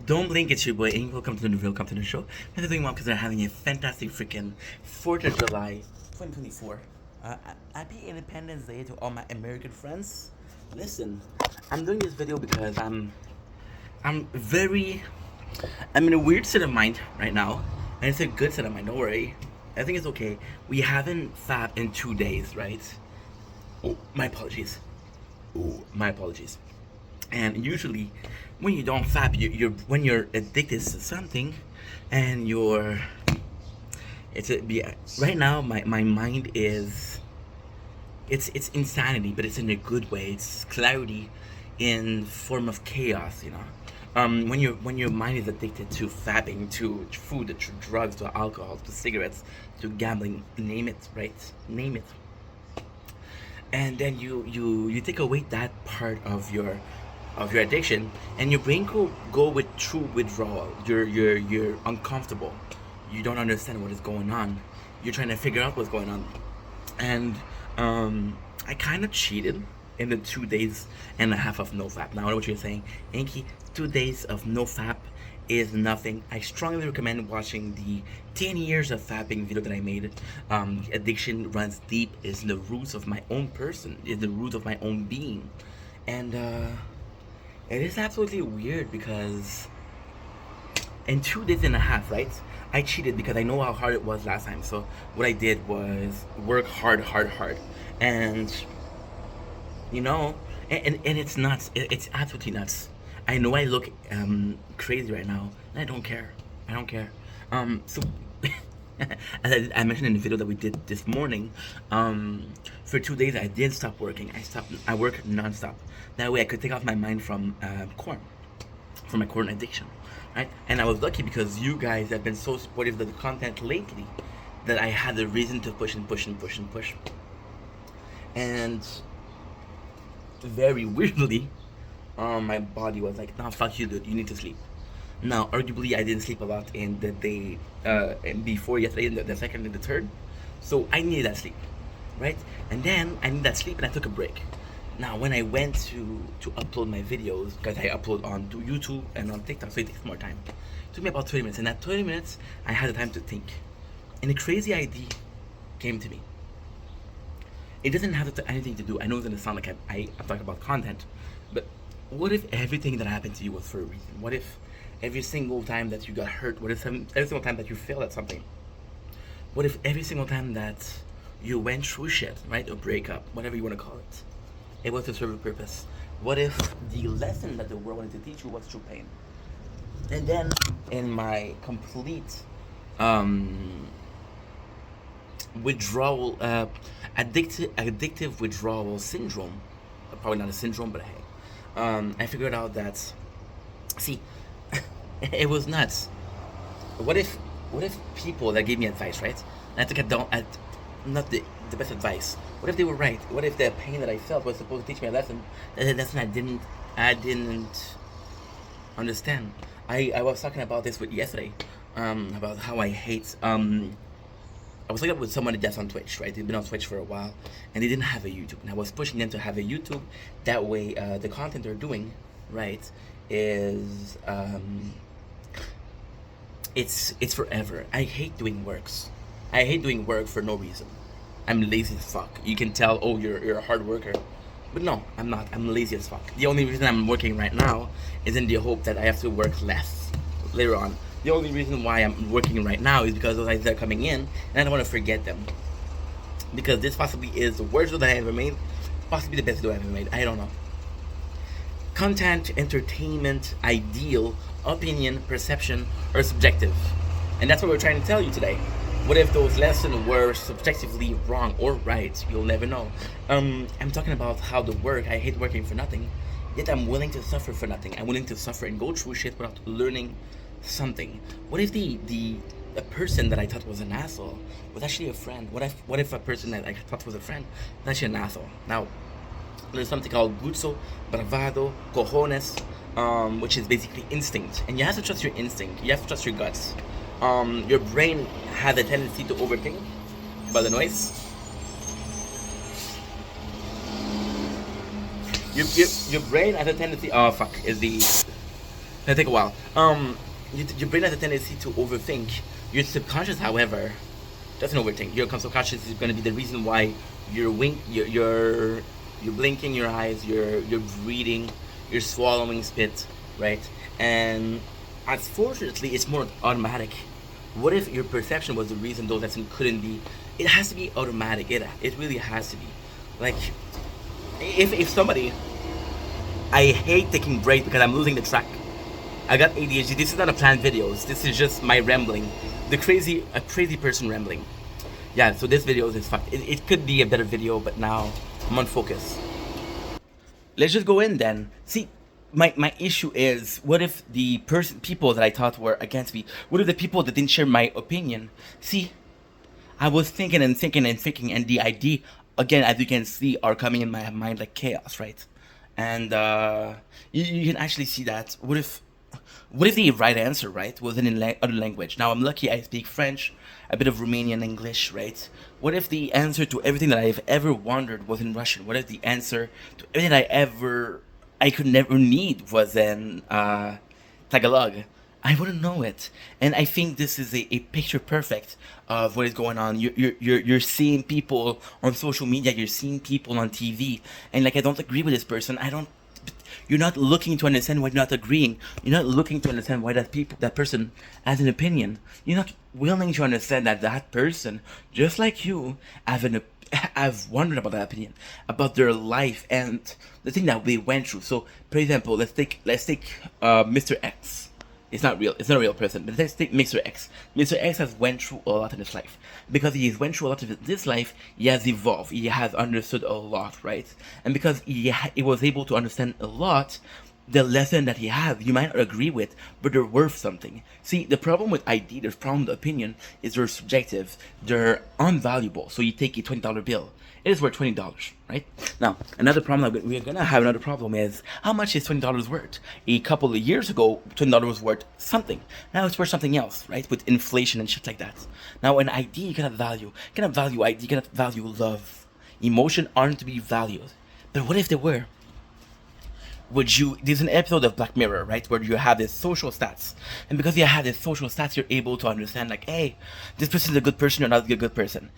Don't blink, it's your boy Ing. Welcome to the Welcome to the show. I'm doing well because they're having a fantastic freaking 4th of July 2024. Happy Independence Day to all my American friends. Listen, I'm doing this video because I'm very I'm in a weird state of mind right now. And it's a good state of mind, don't worry. I think it's okay. We haven't fabbed in 2 days, right? Oh, my apologies. Oh, my apologies. And usually, when you don't fap, you're when you're addicted to something, and right now my mind is it's insanity, but it's in a good way. It's clarity in form of chaos, you know. When your mind is addicted to fapping, to food, to drugs, to alcohol, to cigarettes, to gambling, name it, right? Name it. And then you take away that part of your addiction, and your brain go with true withdrawal. You're uncomfortable. You don't understand what is going on. You're trying to figure out what's going on. And I kind of cheated in the 2 days and a half of no fap. Now I know what you're saying, Inky. 2 days of no fap is nothing. I strongly recommend watching the 10 years of fapping video that I made. Addiction runs deep, is in the roots of my own person, is the root of my own being. And it is absolutely weird because in 2 days and a half, right? I cheated because I know how hard it was last time. So what I did was work hard. And you know, and it's nuts. It's absolutely nuts. I know I look crazy right now, and I don't care. I don't care. So as I mentioned in the video that we did this morning, for 2 days I did stop working. I work non-stop. That way I could take off my mind from corn, from my corn addiction, right? And I was lucky because you guys have been so supportive of the content lately that I had the reason to push and push and push and push. And very weirdly, my body was like, "No, fuck you, dude. You need to sleep." Now, arguably, I didn't sleep a lot in the day before yesterday, the second and the third, so I needed that sleep, right? And then I needed that sleep, and I took a break. Now, when I went to upload my videos, because I upload on to YouTube and on TikTok, so it takes more time. It took me about 30 minutes. In that 30 minutes, I had the time to think, and a crazy idea came to me. It doesn't have anything to do. I know it's gonna sound like I'm talking about content, but what if everything that happened to you was for a reason? What if every single time that you got hurt, what if every single time that you failed at something? What if every single time that you went through shit, right, a breakup, whatever you want to call it was to serve a purpose? What if the lesson that the world wanted to teach you was through pain? And then, in my complete withdrawal, addictive withdrawal syndrome, probably not a syndrome, but hey, I figured out that, see, it was nuts. What if people that gave me advice, right? And I took it down at not the best advice. What if they were right? What if the pain that I felt was supposed to teach me a lesson? That a lesson I didn't understand. I was talking about this with yesterday, about how I hate I was looking up with somebody that's on Twitch, right? They've been on Twitch for a while, and they didn't have a YouTube. And I was pushing them to have a YouTube. That way, the content they're doing, right, is it's forever. I hate doing works. I hate doing work for no reason. I'm lazy as fuck. You can tell, oh, you're a hard worker, but no, I'm not. I'm lazy as fuck. The only reason I'm working right now is in the hope that I have to work less later on. The only reason why I'm working right now is because those ideas are coming in, and I don't want to forget them. Because this possibly is the worst video that I ever made, possibly the best video I ever made. I don't know. Content, entertainment, ideal, opinion, perception, or subjective. And that's what we're trying to tell you today. What if those lessons were subjectively wrong or right? You'll never know. I'm talking about how the work, I hate working for nothing, yet I'm willing to suffer for nothing. I'm willing to suffer and go through shit without learning something. What if the person that I thought was an asshole was actually a friend? What if a person that I thought was a friend was actually an asshole? Now, there's something called gusto, bravado, cojones, which is basically instinct. And you have to trust your instinct. You have to trust your guts. Your brain has a tendency to overthink about the noise. Your brain has a tendency. Oh fuck! Is the It'll take a while. Your brain has a tendency to overthink. Your subconscious, however, doesn't overthink. Your subconscious is going to be the reason why you're blinking your eyes, you're breathing, you're swallowing spit, right? And unfortunately, it's more automatic. What if your perception was the reason those lessons couldn't be? It has to be automatic. It really has to be. Like, if somebody, I hate taking breaks because I'm losing the track. I got ADHD. This is not a planned videos. This is just my rambling. A crazy person rambling. Yeah, so this video is fucked. It could be a better video, but now I'm on focus. Let's just go in then. See, my issue is, what if the people that I thought were against me, what if the people that didn't share my opinion? See, I was thinking and thinking and thinking, and the idea, again, as you can see, are coming in my mind like chaos, right? And you can actually see that. What if the right answer, right, was in other language? Now I'm lucky I speak French, a bit of Romanian English, right? What if the answer to everything that I've ever wondered was in Russian? What if the answer to everything I could never need was in Tagalog? I wouldn't know it. And I think this is a picture perfect of what is going on. You're seeing people on social media, you're seeing people on TV, and like, I don't agree with this person. I don't. You're not looking to understand why you're not agreeing. You're not looking to understand why that person has an opinion. You're not willing to understand that person, just like you, have wondered about that opinion, about their life and the thing that they went through. So, for example, let's take Mr. X. It's not real. It's not a real person. But let's take Mr. X. Mr. X has went through a lot in his life. Because he has went through a lot of this life, he has evolved. He has understood a lot, right? And because he was able to understand a lot, the lesson that he has, you might not agree with, but they're worth something. See, the problem with the problem with opinion, is they're subjective. They're unvaluable. So you take a $20 bill. It is worth $20, right? Now, another problem that we're gonna have another problem is, how much is $20 worth? A couple of years ago, $20 was worth something. Now it's worth something else, right? With inflation and shit like that. Now, an idea you cannot value. You cannot value idea. You cannot value love. Emotion aren't to be valued. But what if they were? There's an episode of Black Mirror, right, where you have this social stats, and because you have this social stats, you're able to understand, like, hey, this person is a good person or not a good person.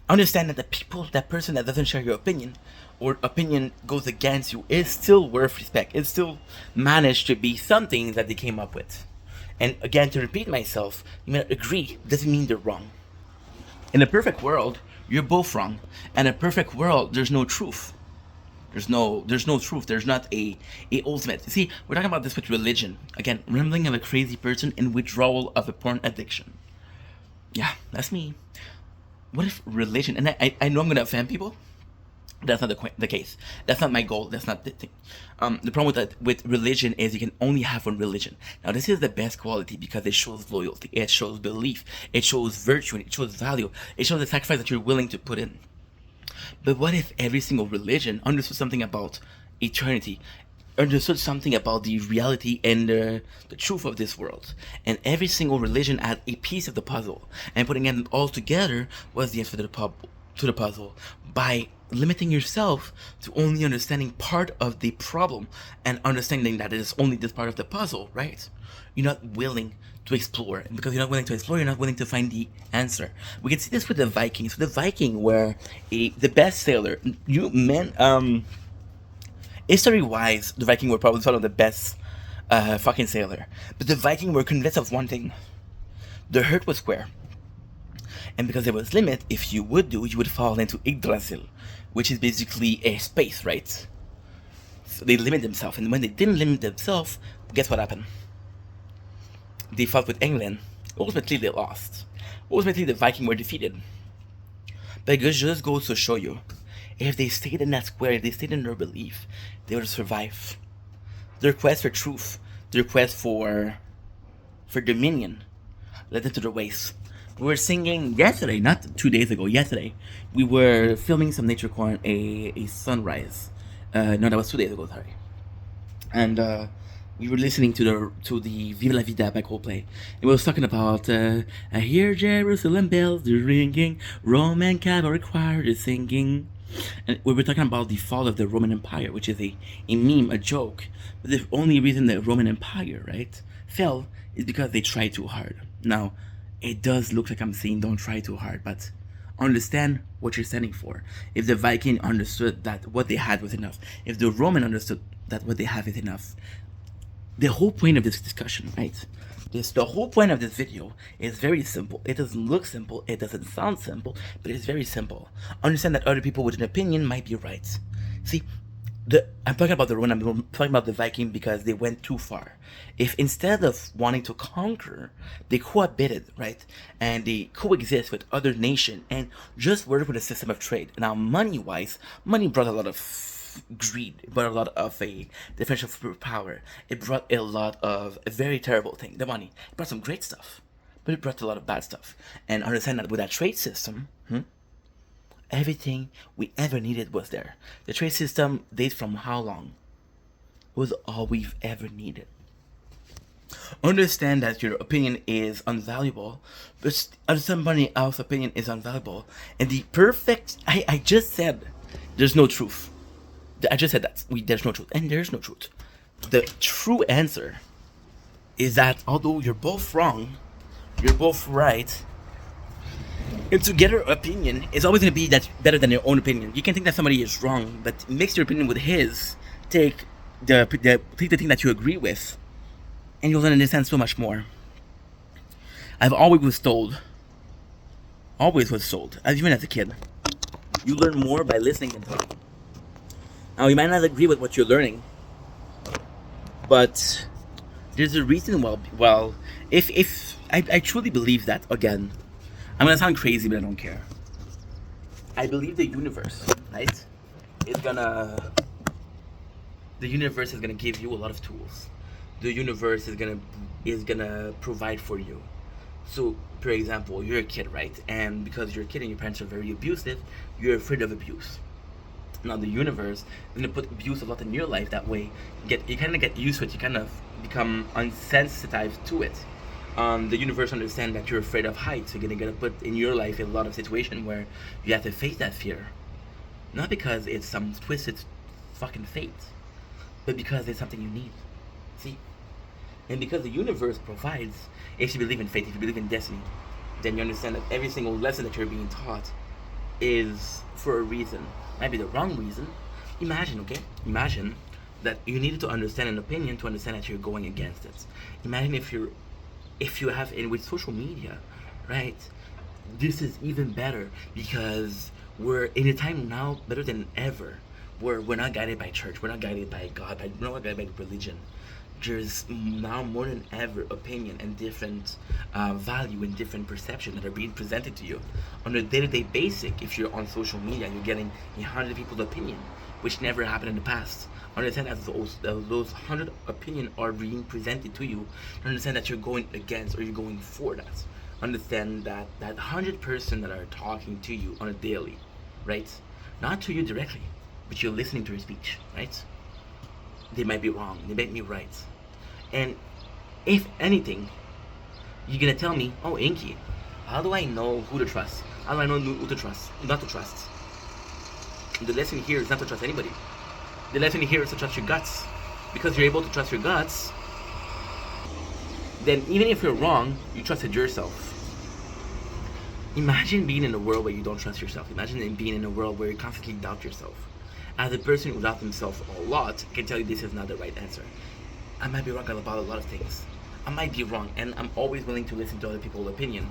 Understand that that person that doesn't share your opinion, or opinion goes against you, is still worth respect. It still managed to be something that they came up with. And again, to repeat myself, you may not agree, doesn't mean they're wrong. In a perfect world, you're both wrong. And in a perfect world, there's no truth. There's no truth. There's not a ultimate. See, we're talking about this with religion. Again, rambling of a crazy person and withdrawal of a porn addiction. Yeah, that's me. What if religion, and I know I'm gonna offend people. That's not the case. That's not my goal. That's not the thing. The problem with religion is you can only have one religion. Now, this is the best quality because it shows loyalty, it shows belief, it shows virtue, it shows value, it shows the sacrifice that you're willing to put in. But what if every single religion understood something about eternity, understood something about the reality and the truth of this world, and every single religion had a piece of the puzzle, and putting them all together was the answer to the puzzle, by limiting yourself to only understanding part of the problem and understanding that it is only this part of the puzzle, right? You're not willing to explore, and because you're not willing to explore, you're not willing to find the answer. We can see this with the Vikings. The Viking were the best sailor. History-wise, the Viking were probably one of the best fucking sailor. But the Viking were convinced of one thing: the Earth was square. And because there was limit, if you would fall into Yggdrasil, which is basically a space, right? So they limit themselves, and when they didn't limit themselves, guess what happened? They fought with England. Ultimately, they lost. Ultimately, the Vikings were defeated. But it just goes to show you, if they stayed in that square, if they stayed in their belief, they would survive. Their quest for truth, their quest for dominion, led them to their waste. We were singing yesterday, not 2 days ago, yesterday. We were filming some nature corn, a sunrise. No, that was 2 days ago, sorry. And we were listening to the Viva La Vida by Coldplay. It was talking about, I hear Jerusalem bells, they're ringing, Roman cavalry choir is singing. And we were talking about the fall of the Roman Empire, which is a meme, a joke. But the only reason the Roman Empire, right, fell is because they tried too hard. Now, it does look like I'm saying don't try too hard, but understand what you're standing for. If the Viking understood that what they had was enough, if the Roman understood that what they have is enough, the whole point of this discussion, right? The whole point of this video is very simple. It doesn't look simple, it doesn't sound simple, but it's very simple. Understand that other people with an opinion might be right. See, I'm talking about the Roman, I'm talking about the Viking because they went too far. If instead of wanting to conquer, they cohabited, right? And they coexist with other nations and just work with a system of trade. Now, money-wise, money brought a lot of greed. It brought a lot of a differential power. It brought a lot of a very terrible thing, the money. It brought some great stuff, but it brought a lot of bad stuff. And understand that with that trade system, everything we ever needed was there. The trade system dates from how long? Was all we've ever needed. Understand that your opinion is unvaluable, but somebody else's opinion is unvaluable. And the perfect, I just said, there's no truth. I just said that there's no truth, and there's no truth. The true answer is that although you're both wrong, you're both right. And together opinion is always going to be that better than your own opinion. You can think that somebody is wrong, but mix your opinion with his. Take the thing that you agree with, and you'll understand so much more. I've always was told, even as a kid, you learn more by listening than talking. Now, you might not agree with what you're learning, but there's a reason. Well, if I truly believe that, again, I'm gonna sound crazy, but I don't care. I believe the universe, right, the universe is gonna give you a lot of tools. The universe is gonna provide for you. So, for example, you're a kid, right? And because you're a kid and your parents are very abusive, you're afraid of abuse. Now the universe is gonna put abuse a lot in your life. That way, you kind of get used to it. You kind of become unsensitized to it. The universe understands that you're afraid of heights. You're gonna put in your life a lot of situations where you have to face that fear, not because it's some twisted fucking fate, but because it's something you need. See, and because the universe provides. If you believe in fate, if you believe in destiny, then you understand that every single lesson that you're being taught is for a reason. Might be the wrong reason. Imagine that you needed to understand an opinion to understand that you're going against it. Imagine if you have, and with social media, right? This is even better because we're in a time now better than ever where we're not guided by church, we're not guided by God, we're not guided by religion. There's now more than ever opinion and different value and different perception that are being presented to you on a day-to-day basis. If you're on social media, you're getting 100 people's opinion, which never happened in the past. Understand that those 100 opinion are being presented to you. Understand that you're going against or you're going for that. Understand that 100 person that are talking to you on a daily, right? Not to you directly, but you're listening to your speech, right? They might be wrong, they might be right. And if anything, you're gonna tell me, oh, Inky, how do I know who to trust? How do I know who to trust, not to trust? The lesson here is not to trust anybody. The lesson here is to trust your guts. Because you're able to trust your guts, then even if you're wrong, you trusted yourself. Imagine being in a world where you don't trust yourself. Imagine being in a world where you constantly doubt yourself. As a person who doubts himself a lot, I can tell you this is not the right answer. I might be wrong about a lot of things. I might be wrong, and I'm always willing to listen to other people's opinion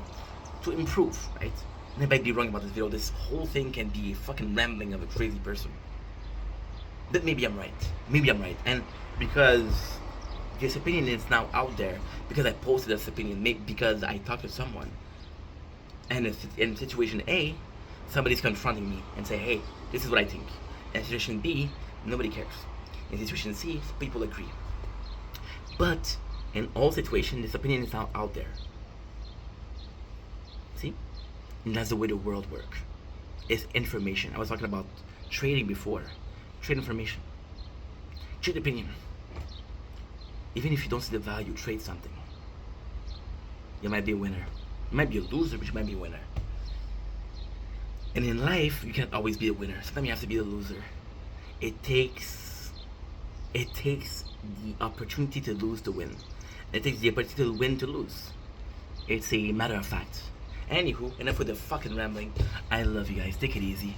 to improve, right? And I might be wrong about this video. This whole thing can be a fucking rambling of a crazy person. But maybe I'm right. And because this opinion is now out there, because I posted this opinion, maybe because I talked to someone, and in situation A, somebody's confronting me and say, hey, this is what I think. In situation B, nobody cares. In situation C, people agree. But in all situations, this opinion is now out there. See? And that's the way the world works. It's information. I was talking about trading before. Trade information. Trade opinion. Even if you don't see the value, trade something. You might be a winner. You might be a loser, but you might be a winner. And in life, you can't always be a winner. Sometimes you have to be a loser. It takes the opportunity to lose to win. It takes the opportunity to win to lose. It's a matter of fact. Anywho, enough with the fucking rambling. I love you guys. Take it easy.